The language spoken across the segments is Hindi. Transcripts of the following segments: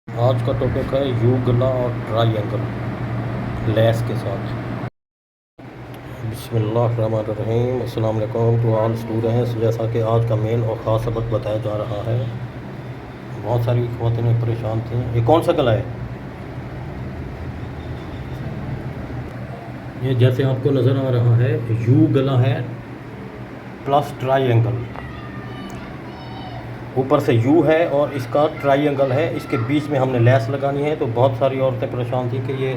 आज का टॉपिक है यू गला और ट्रायंगल लेस के साथ। बिस्मिल्लाहिर्रहमानिर्रहीम। अस्सलाम वालेकुम टू ऑल स्टूडेंट्स। जैसा कि आज का मेन और ख़ास सबक बताया जा रहा है, बहुत सारी ख़वातीन परेशान थी। ये कौन सा गला है? ये जैसे आपको नज़र आ रहा है, यू गला है प्लस ट्रायंगल। ऊपर से यू है और इसका ट्रायंगल है, इसके बीच में हमने लेस लगानी है। तो बहुत सारी औरतें परेशान थी कि ये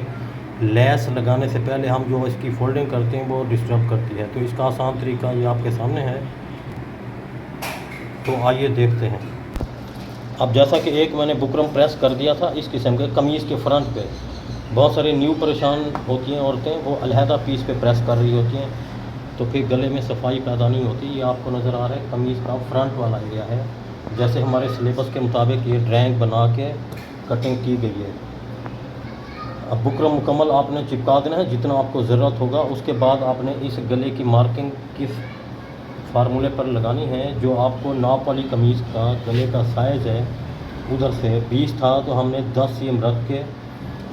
लेस लगाने से पहले हम जो इसकी फोल्डिंग करते हैं वो डिस्टर्ब करती है। तो इसका आसान तरीका ये आपके सामने है, तो आइए देखते हैं। अब जैसा कि एक मैंने बुकरम प्रेस कर दिया था इस किस्म के कमीज़ के फ्रंट पे, बहुत सारी न्यू परेशान होती हैं औरतें, वो अलहदा पीस पे प्रेस कर रही होती हैं, तो फिर गले में सफाई पैदा नहीं होती। ये आपको नज़र आ रहा है कमीज़ का फ्रंट वाला एरिया है। जैसे हमारे सिलेबस के मुताबिक ये ड्राइंग बना के कटिंग की गई है। अब बुकरम मुकम्मल आपने चिपका देना है जितना आपको ज़रूरत होगा। उसके बाद आपने इस गले की मार्किंग किस फार्मूले पर लगानी है, जो आपको नाप वाली कमीज़ का गले का साइज़ है, उधर से 20 था तो हमने 10 सीएम रख के,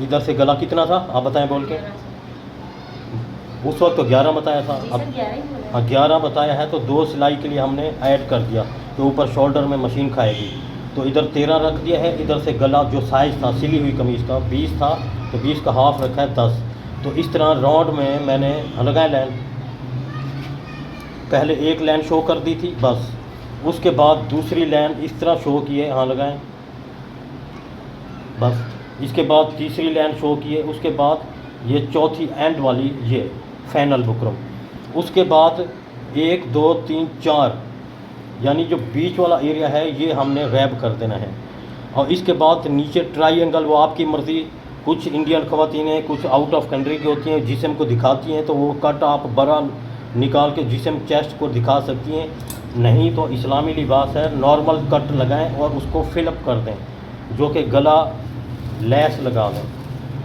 इधर से गला कितना था आप बताएं बोल के? उस वक्त तो 11 बताया था। अब हाँ 11 बताया है, तो 2 सिलाई के लिए हमने ऐड कर दिया, तो ऊपर शोल्डर में मशीन खाएगी। तो इधर 13 रख दिया है। इधर से गला जो साइज़ था सिली हुई कमीज़ का 20 था, तो 20 का हाफ रखा है 10। तो इस तरह राउंड में मैंने लगाया लाइन। पहले एक लाइन शो कर दी थी बस, उसके बाद दूसरी लाइन इस तरह शो की है, हाँ लगाएं बस। इसके बाद तीसरी लाइन शो की है, उसके बाद ये चौथी एंड वाली ये फाइनल बुकरम। उसके बाद 1 2 3 4 यानी जो बीच वाला एरिया है ये हमने रैप कर देना है। और इसके बाद नीचे ट्रायंगल, वो आपकी मर्ज़ी, कुछ इंडियन ख़वातीनें कुछ आउट ऑफ कंट्री की होती हैं, जिस्म को दिखाती हैं, तो वो कट आप बड़ा निकाल के जिस्म चेस्ट को दिखा सकती हैं। नहीं तो इस्लामी लिबास है, नॉर्मल कट लगाएं और उसको फिलअप कर दें, जो कि गला लेस लगा दें।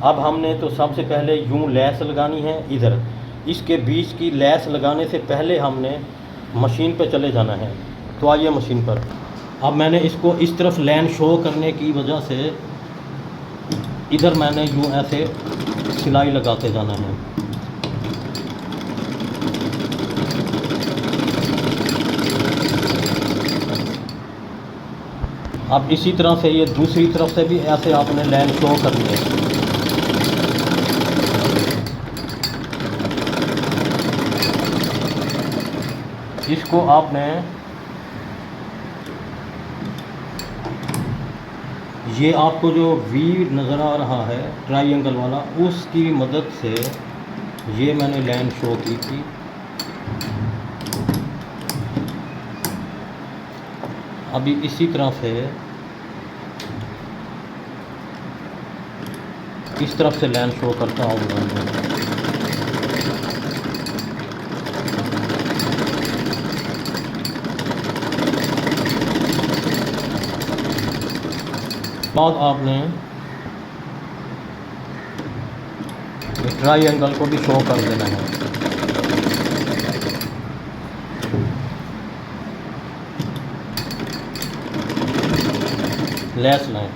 अब हमने तो सबसे पहले यूँ लेस लगानी है इधर। इसके बीच की लेस लगाने से पहले हमने मशीन पे चले जाना है। तो आइए मशीन पर। अब मैंने इसको इस तरफ लाइन शो करने की वजह से इधर मैंने यूँ ऐसे सिलाई लगाते जाना है। अब इसी तरह से ये दूसरी तरफ से भी ऐसे आपने लाइन शो करनी है। इसको आपने ये आपको जो वी नज़र आ रहा है ट्रायंगल वाला, उसकी मदद से ये मैंने लाइन शो की थी। अभी इसी तरह से इस तरफ से लाइन शो करता हूँ। बाद आपने ट्रायंगल को भी शो कर देना है। लेस लाइन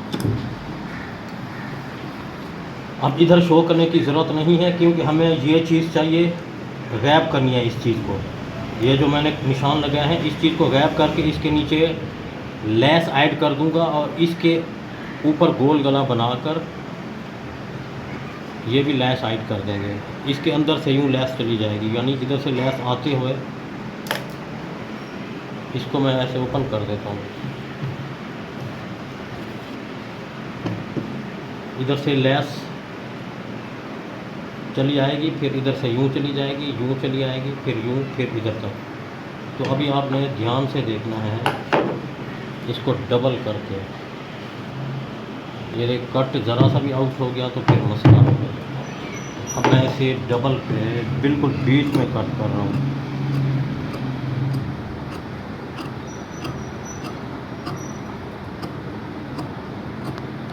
अब इधर शो करने की ज़रूरत नहीं है, क्योंकि हमें ये चीज़ चाहिए, रैप करनी है इस चीज़ को। ये जो मैंने निशान लगाया है इस चीज़ को रैप करके इसके नीचे लेस ऐड कर दूंगा और इसके ऊपर गोल गला बनाकर ये भी लेस ऐड कर देंगे। इसके अंदर से यूँ लेस चली जाएगी, यानी इधर से लेस आते हुए इसको मैं ऐसे ओपन कर देता हूँ। इधर से लेस चली आएगी, फिर इधर से यूँ चली जाएगी, यूँ चली आएगी, फिर यूँ, फिर इधर तक। तो अभी आपने ध्यान से देखना है इसको डबल करके। ये कट ज़रा सा भी आउट हो गया तो फिर मसला हो गया। अब मैं इसे डबल पे बिल्कुल बीच में कट कर रहा हूँ।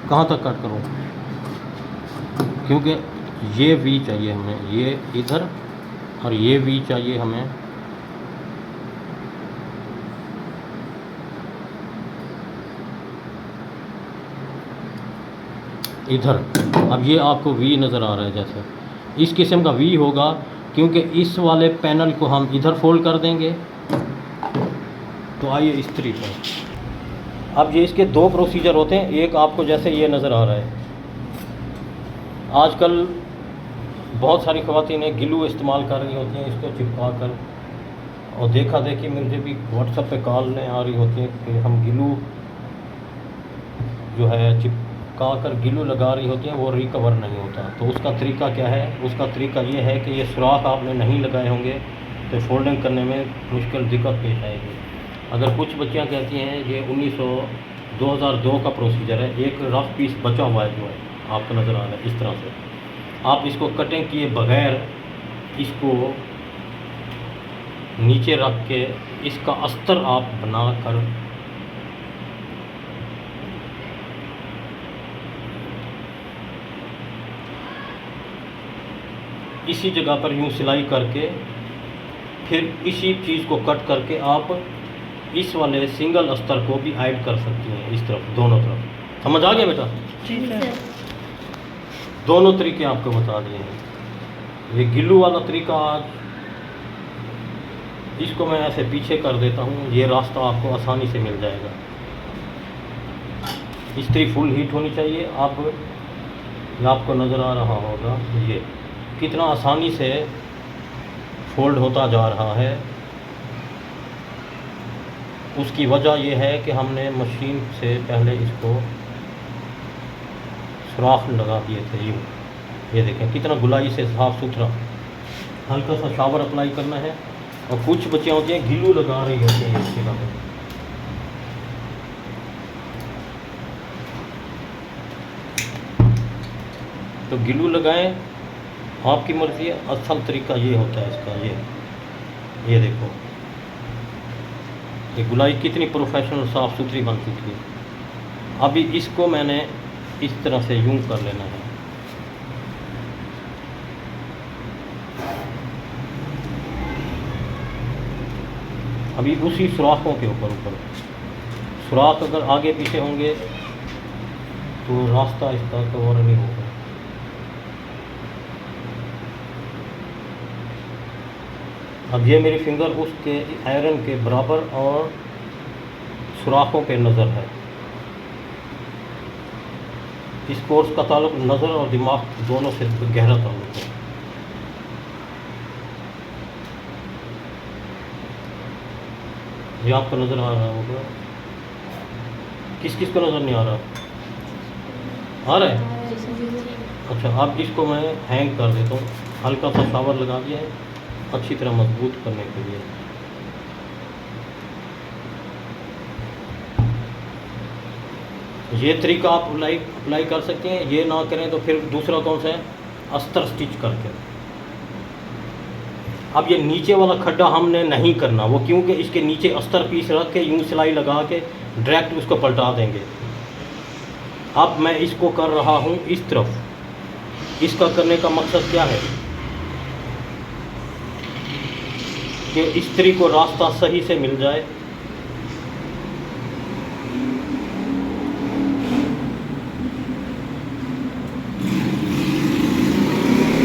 कहाँ तक कट करूँ? क्योंकि ये वी चाहिए हमें, ये इधर, और ये वी चाहिए हमें इधर। अब ये आपको वी नज़र आ रहा है, जैसे इस किस्म का वी होगा, क्योंकि इस वाले पैनल को हम इधर फोल्ड कर देंगे। तो आइए इस तरीके। अब ये इसके दो प्रोसीजर होते हैं। एक आपको जैसे ये नज़र आ रहा है, आजकल बहुत सारी ख़वातीनें गिलू इस्तेमाल कर रही होती हैं इसको चिपका कर, और देखा देखी मुझे भी व्हाट्सएप पे कॉलें आ रही होती हैं कि हम गिलू जो है चिपका कर गिलू लगा रही होती हैं, वो रिकवर नहीं होता। तो उसका तरीका क्या है? उसका तरीका ये है कि ये सुराख आपने नहीं लगाए होंगे तो फोल्डिंग करने में मुश्किल दिक्कत पेश आएगी। अगर कुछ बच्चियाँ कहती हैं ये 2002 का प्रोसीजर है, एक रफ पीस बचा हुआ है जो है आपको नज़र आ रहा है, इस तरह से आप इसको कटिंग किए बगैर इसको नीचे रख के इसका अस्तर आप बना कर इसी जगह पर यूँ सिलाई करके फिर इसी चीज़ को कट करके आप इस वाले सिंगल अस्तर को भी ऐड कर सकती हैं, इस तरफ दोनों तरफ। समझ आ गया बेटा? ठीक है। दोनों तरीके आपको बता दिए हैं। ये गिल्लू वाला तरीका आज इसको मैं ऐसे पीछे कर देता हूँ, ये रास्ता आपको आसानी से मिल जाएगा। इस्त्री फुल हीट होनी चाहिए। अब ये आपको नज़र आ रहा होगा ये कितना आसानी से फोल्ड होता जा रहा है। उसकी वजह यह है कि हमने मशीन से पहले इसको सुराख लगा दिए थे। ये देखें कितना गुलाई से साफ़ सुथरा। हल्का सा शावर अप्लाई करना है। और कुछ बच्चियाँ होती हैं गिल्लू लगा रही होती हैं इस जगह पे। तो गिल्लू लगाएं, आपकी मर्ज़ी है। असल तरीका ये होता है इसका। ये देखो ये गुलाई कितनी प्रोफेशनल साफ़ सुथरी बन चुकी है। अभी इसको मैंने इस तरह से यूं कर लेना है। अभी उसी सुराखों के ऊपर सुराख अगर आगे पीछे होंगे तो रास्ता इसका कवर नहीं होगा। अब ये मेरी फिंगर उसके आयरन के बराबर और सुराखों पे नज़र है। इस कोर्स का ताल्लुक नज़र और दिमाग दोनों से गहरा ताल्लुक है। ये आपको नज़र आ रहा होगा। किस किस को नज़र नहीं आ रहा? आ रहा है? अच्छा, अब इसको मैं हैंग कर देता हूँ। हल्का सा शावर लगा दिया है अच्छी तरह मजबूत करने के लिए। ये तरीका आप अप्लाई कर सकते हैं। ये ना करें तो फिर दूसरा कौन सा है? अस्तर स्टिच करके। अब ये नीचे वाला खड्डा हमने नहीं करना, वो क्योंकि इसके नीचे अस्तर पीस रख के यूँ सिलाई लगा के डायरेक्ट उसको पलटा देंगे। अब मैं इसको कर रहा हूँ इस तरफ। इसका करने का मकसद क्या है कि इस्त्री को रास्ता सही से मिल जाए।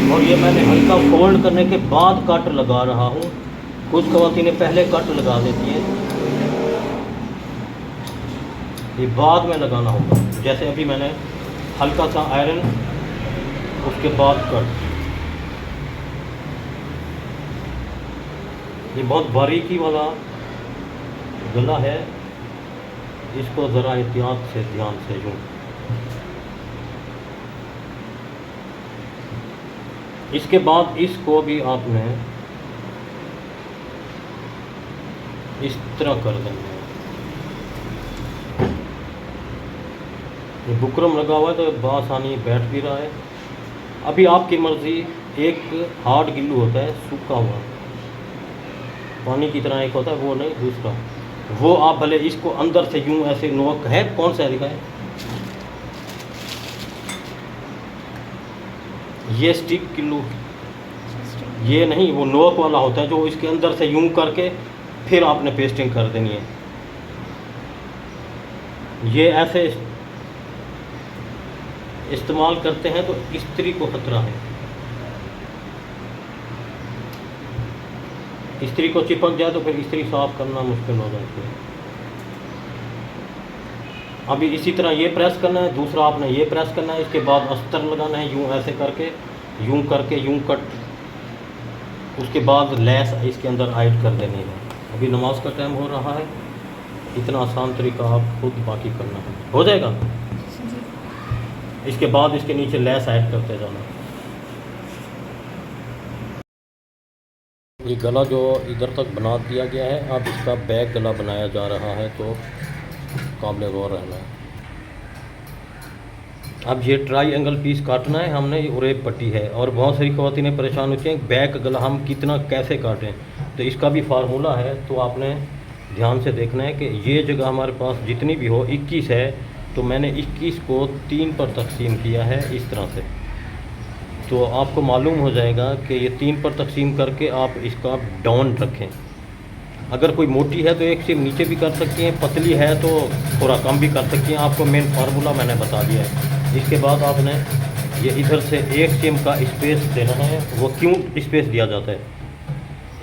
और ये मैंने हल्का फोल्ड करने के बाद कट लगा रहा हूँ। कुछ ख़वातीनें पहले कट लगा देती हैं, ये बाद में लगाना होगा। जैसे अभी मैंने हल्का सा आयरन, उसके बाद कट। ये बहुत बारीकी वाला गला है, इसको ज़रा एहतियात से ध्यान से यूँ। इसके बाद इसको भी आपने इस तरह कर देंगे। ये बुकरम लगा हुआ है तो बआसानी बैठ भी रहा है। अभी आपकी मर्ज़ी। एक हार्ड गिल्लू होता है सूखा हुआ पानी की तरह, एक होता है वो नहीं, दूसरा वो आप भले इसको अंदर से यूँ ऐसे नोक है। कौन सा लिखा है? ये स्टिक गिल्लू, ये नहीं, वो नोक वाला होता है जो इसके अंदर से यूँ करके फिर आपने पेस्टिंग कर देनी है। ये ऐसे इस्तेमाल करते हैं तो इस्त्री को खतरा है। इस्त्री को चिपक जाए तो फिर इस्त्री साफ करना मुश्किल हो जाती है। अभी इसी तरह ये प्रेस करना है, दूसरा आपने ये प्रेस करना है, इसके बाद अस्तर लगाना है यूँ ऐसे करके, यूँ करके, यूँ कट, उसके बाद लेस इसके अंदर ऐड कर देनी है। अभी नमाज का टाइम हो रहा है, इतना आसान तरीका आप खुद बाकी करना है, हो जाएगा। इसके बाद इसके नीचे लेस ऐड करते जाना। ये गला जो इधर तक बना दिया गया है, अब इसका बैक गला बनाया जा रहा है, तो काबिल गौर रहना है। अब ये ट्राई एंगल पीस काटना है हमने, ये उरेब पट्टी है, और बहुत सारी ख़वातीनें परेशान होती हैं बैक गला हम कितना कैसे काटें, तो इसका भी फार्मूला है। तो आपने ध्यान से देखना है कि ये जगह हमारे पास जितनी भी हो 21 है, तो मैंने 21 को 3 पर तकसीम किया है इस तरह से। तो आपको मालूम हो जाएगा कि ये 3 पर तकसीम करके आप इसका डाउन रखें। अगर कोई मोटी है तो एक सीम नीचे भी कर सकती हैं, पतली है तो थोड़ा कम भी कर सकती हैं। आपको मेन फार्मूला मैंने बता दिया है। इसके बाद आपने ये इधर से एक सीम का स्पेस देना है। वो क्यों स्पेस दिया जाता है,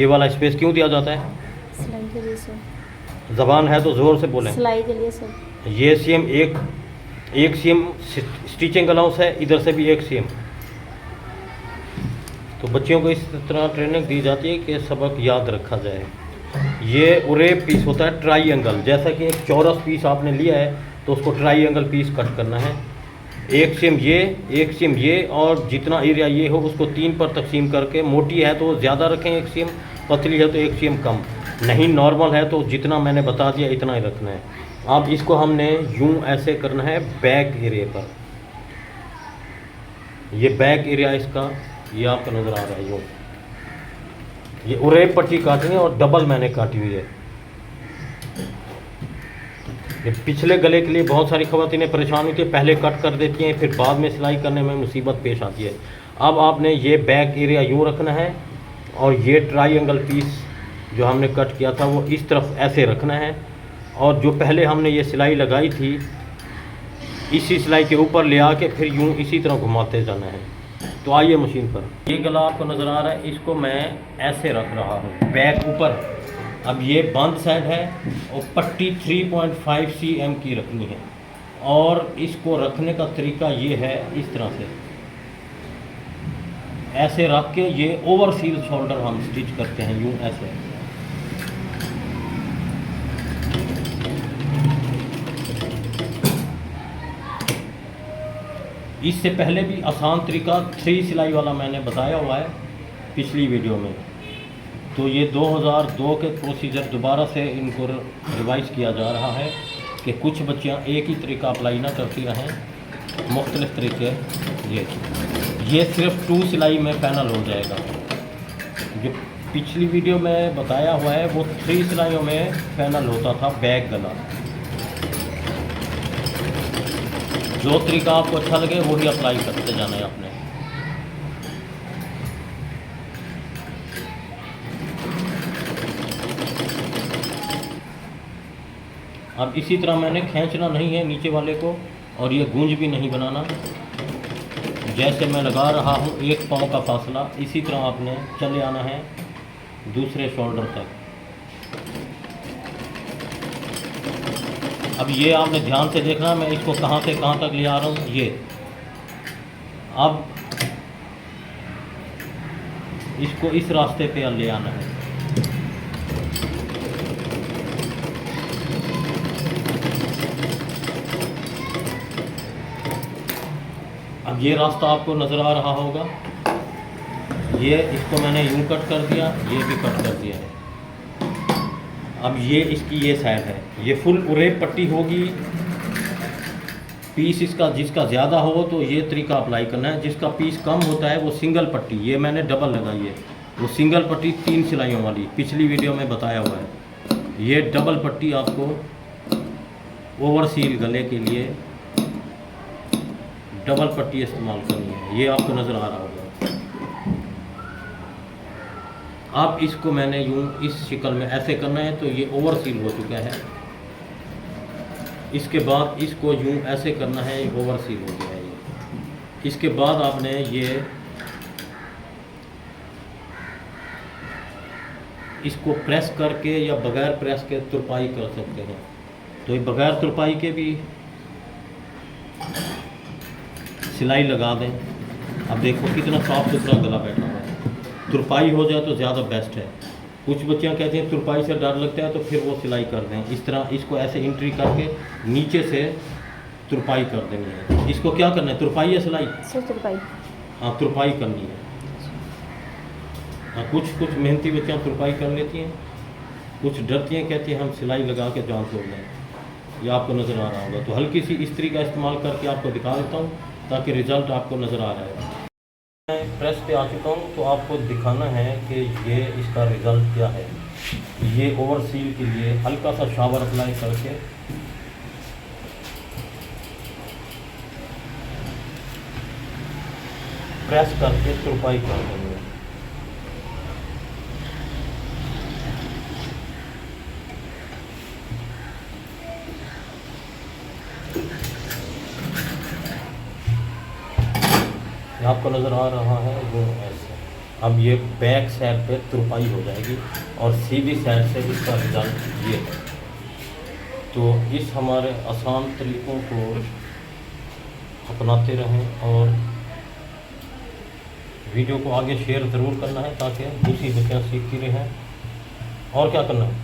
ये वाला स्पेस क्यों दिया जाता है? सिलाई के लिए सर। ज़बान है तो ज़ोर से बोलें। सिलाई के लिए सर। ये सीम एक सीम स्टिचिंग अलाउंस है, इधर से भी एक सीम। तो बच्चियों को इस तरह ट्रेनिंग दी जाती है कि सबक याद रखा जाए। ये उरेब पीस होता है ट्राईएंगल, जैसा कि एक चौरस पीस आपने लिया है तो उसको ट्राईएंगल पीस कट करना है। एक सीम ये, एक सीम ये, और जितना एरिया ये हो उसको 3 पर तकसीम करके, मोटी है तो ज़्यादा रखें एक सीम, पतली है तो एक सीम कम, नहीं नॉर्मल है तो जितना मैंने बता दिया इतना ही रखना है। अब इसको हमने यूं ऐसे करना है बैक एरिया पर। ये बैक एरिया इसका ये आपको नज़र आ रहा है यूँ। ये उरेब पट्टी काटनी है और डबल मैंने काटी हुई है। ये पिछले गले के लिए बहुत सारी ख़वातीनें परेशान होती है, पहले कट कर देती हैं, फिर बाद में सिलाई करने में मुसीबत पेश आती है। अब आपने ये बैक एरिया यूँ रखना है और ये ट्राईएंगल पीस जो हमने कट किया था वो इस तरफ ऐसे रखना है, और जो पहले हमने ये सिलाई लगाई थी इसी सिलाई के ऊपर ले आके फिर यूँ इसी तरह घुमाते जाना है। तो आइए मशीन पर। ये गला आपको नज़र आ रहा है, इसको मैं ऐसे रख रहा हूँ बैक ऊपर। अब ये बंद साइड है और पट्टी 3.5 cm की रखनी है, और इसको रखने का तरीका ये है, इस तरह से ऐसे रख के ये ओवर सील शोल्डर हम स्टिच करते हैं यूँ ऐसे। इससे पहले भी आसान तरीका 3 सिलाई वाला मैंने बताया हुआ है पिछली वीडियो में। तो ये 2002 के प्रोसीजर दोबारा से इनको रिवाइज किया जा रहा है कि कुछ बच्चियाँ एक ही तरीका अप्लाई ना करती रहें, मुख्तलिफ तरीके। ये सिर्फ 2 सिलाई में फाइनल हो जाएगा। जो पिछली वीडियो में बताया हुआ है वो 3 सिलाइयों में फाइनल होता था बैक गला। जो तरीका आपको अच्छा लगे वही अप्लाई करते जाना है आपने। अब इसी तरह मैंने खींचना नहीं है नीचे वाले को, और ये गूंज भी नहीं बनाना। जैसे मैं लगा रहा हूँ 1 पाँव का फासला, इसी तरह आपने चले आना है दूसरे शोल्डर तक। अब ये आपने ध्यान से देखना, मैं इसको कहाँ से कहाँ तक ले आ रहा हूँ। ये अब इसको इस रास्ते पे ले आना है। अब ये रास्ता आपको नज़र आ रहा होगा। ये इसको मैंने यूं कट कर दिया, ये भी कट कर दिया है। अब ये इसकी ये साइड है, ये फुल उरेब पट्टी होगी। पीस इसका जिसका ज़्यादा हो तो ये तरीका अप्लाई करना है, जिसका पीस कम होता है वो सिंगल पट्टी, ये मैंने डबल लगाई है, वो सिंगल पट्टी 3 सिलाइयों वाली पिछली वीडियो में बताया हुआ है। ये डबल पट्टी आपको ओवर सील गले के लिए डबल पट्टी इस्तेमाल करनी है। ये आपको नज़र आ रहा होगा। अब इसको मैंने यूँ इस शिकल में ऐसे करना है, तो ये ओवर सील हो चुका है। इसके बाद इसको यूँ ऐसे करना है, ये ओवर सील हो गया है। ये इसके बाद आपने ये इसको प्रेस करके या बगैर प्रेस के तुरपाई कर सकते हैं। तो ये बगैर तुरपाई के भी सिलाई लगा दें। अब देखो कितना साफ सुथरा गला बैठा हुआ है। तुरपाई हो जाए तो ज़्यादा बेस्ट है। कुछ बच्चियाँ कहती हैं तुरपाई से डर लगता है तो फिर वो सिलाई कर दें। इस तरह इसको ऐसे एंट्री करके नीचे से तुरपाई कर देनी है। इसको क्या करना है, तुरपाई या सिलाई? सर तुरपाई। हाँ, तुरपाई करनी है। हाँ, कुछ मेहनती बच्चियाँ तुरपाई कर लेती हैं, कुछ डरती हैं, कहती हैं हम सिलाई लगा के जान छोड़ दें। ये आपको नज़र आ रहा होगा। तो हल्की सी इस्त्री का इस्तेमाल करके आपको दिखा देता हूँ ताकि रिज़ल्ट आपको नज़र आ रहा है। मैं प्रेस पे आ चुका हूँ तो आपको दिखाना है कि ये इसका रिज़ल्ट क्या है। ये ओवर सील के लिए हल्का सा शावर अप्लाई करके प्रेस करके तुरपाई कर देंगे। आपको नज़र आ रहा है वो ऐसे। अब ये बैक साइड पे तुरपाई हो जाएगी और सीधी साइड से इसका रिजल्ट ये है। तो इस हमारे आसान तरीक़ों को अपनाते रहें और वीडियो को आगे शेयर ज़रूर करना है ताकि दूसरी बच्चियाँ सीखती रहें। और क्या करना है,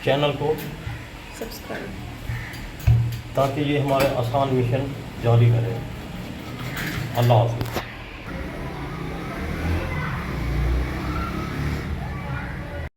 चैनल को सब्सक्राइब, ताकि ये हमारे आसान मिशन जारी रहे। अल्लाह हाफ़िज़।